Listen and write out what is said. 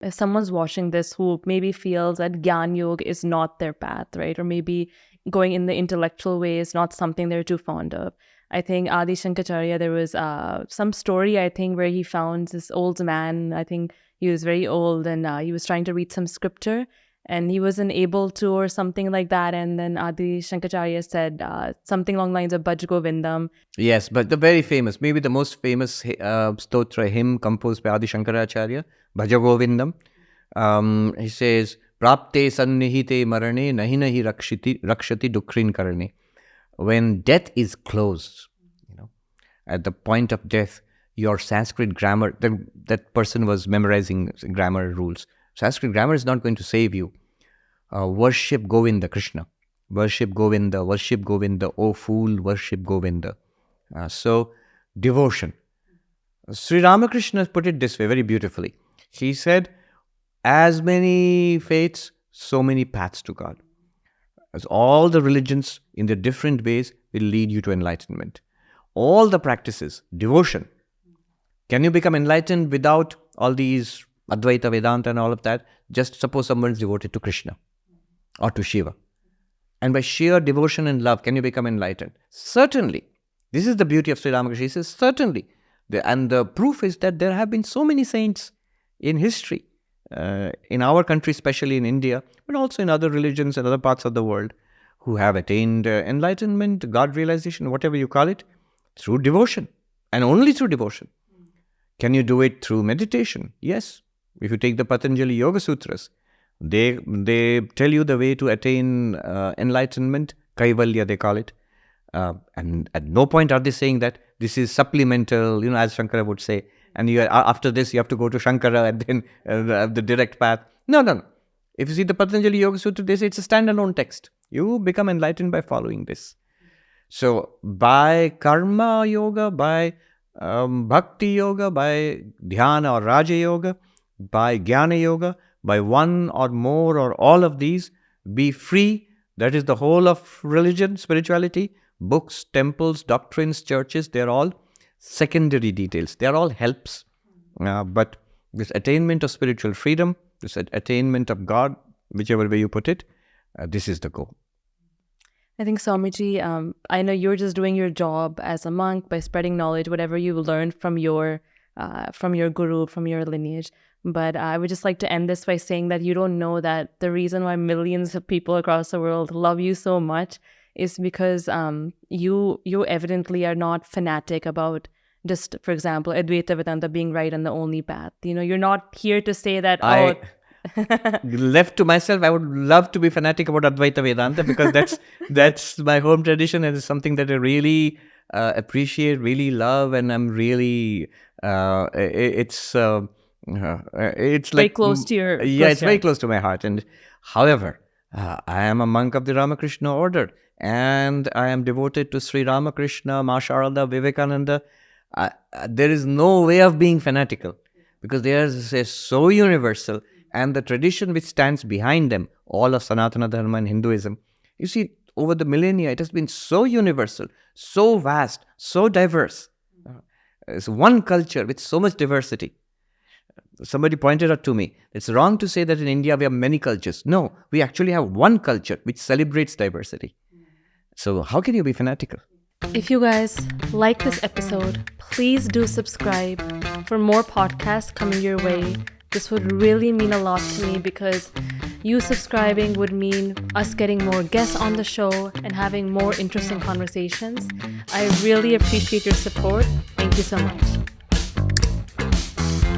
if someone's watching this who maybe feels that Gyan Yoga is not their path, right? Or maybe going in the intellectual way is not something they're too fond of. I think Adi Shankaracharya, there was some story, I think, where he found this old man. I think he was very old, and he was trying to read some scripture, and he wasn't able to, or something like that. And then Adi Shankaracharya said something along the lines of Bhaj Govindam. Yes, but the very famous, maybe the most famous stotra hymn composed by Adi Shankaracharya, Bhaj Govindam. He says, Prapte sannihite marane nahi nahi rakshati dukkhin karane. When death is close, at the point of death, your Sanskrit grammar, that person was memorizing grammar rules. Sanskrit grammar is not going to save you. Worship Govinda, Krishna. Worship Govinda, oh fool, worship Govinda. So, devotion. Sri Ramakrishna put it this way very beautifully. He said, as many faiths, so many paths to God. As all the religions in their different ways will lead you to enlightenment. All the practices, devotion. Can you become enlightened without all these Advaita, Vedanta and all of that? Just suppose someone is devoted to Krishna or to Shiva. And by sheer devotion and love, can you become enlightened? Certainly. This is the beauty of Sri Ramakrishna. He says, certainly. And the proof is that there have been so many saints in history, in our country, especially in India, but also in other religions and other parts of the world, who have attained enlightenment, God realization, whatever you call it, through devotion, and only through devotion. Can you do it through meditation? Yes. If you take the Patanjali Yoga Sutras, they tell you the way to attain enlightenment, Kaivalya they call it. And at no point are they saying that this is supplemental, as Shankara would say, and after this you have to go to Shankara and then the direct path. No. If you see the Patanjali Yoga Sutra, they say it's a standalone text. You become enlightened by following this. So by karma yoga, by bhakti yoga, by dhyana or raja yoga, by jnana yoga, by one or more or all of these, be free. That is the whole of religion, spirituality, books, temples, doctrines, churches, they're all secondary details. They're all helps. But this attainment of spiritual freedom, this attainment of God, whichever way you put it, this is the goal. I think, Swamiji, I know you're just doing your job as a monk by spreading knowledge, whatever you learned from your guru, from your lineage. But I would just like to end this by saying that you don't know that the reason why millions of people across the world love you so much is because you evidently are not fanatic about just, for example, Advaita Vedanta being right and the only path. You're not here to say that, left to myself, I would love to be fanatic about Advaita Vedanta, because that's my home tradition, and it's something that I really appreciate, really love, and I'm really it's like very close to your it's very close to my heart. And however, I am a monk of the Ramakrishna Order, and I am devoted to Sri Ramakrishna, Ma Sharada, Vivekananda. There is no way of being fanatical, because they are so universal, and the tradition which stands behind them, all of Sanatana Dharma and Hinduism, you see, over the millennia, it has been so universal, so vast, so diverse. It's one culture with so much diversity. Somebody pointed out to me, it's wrong to say that in India we have many cultures. No, we actually have one culture which celebrates diversity. So how can you be fanatical? If you guys like this episode, please do subscribe for more podcasts coming your way. This would really mean a lot to me, because you subscribing would mean us getting more guests on the show and having more interesting conversations. I really appreciate your support. Thank you so much.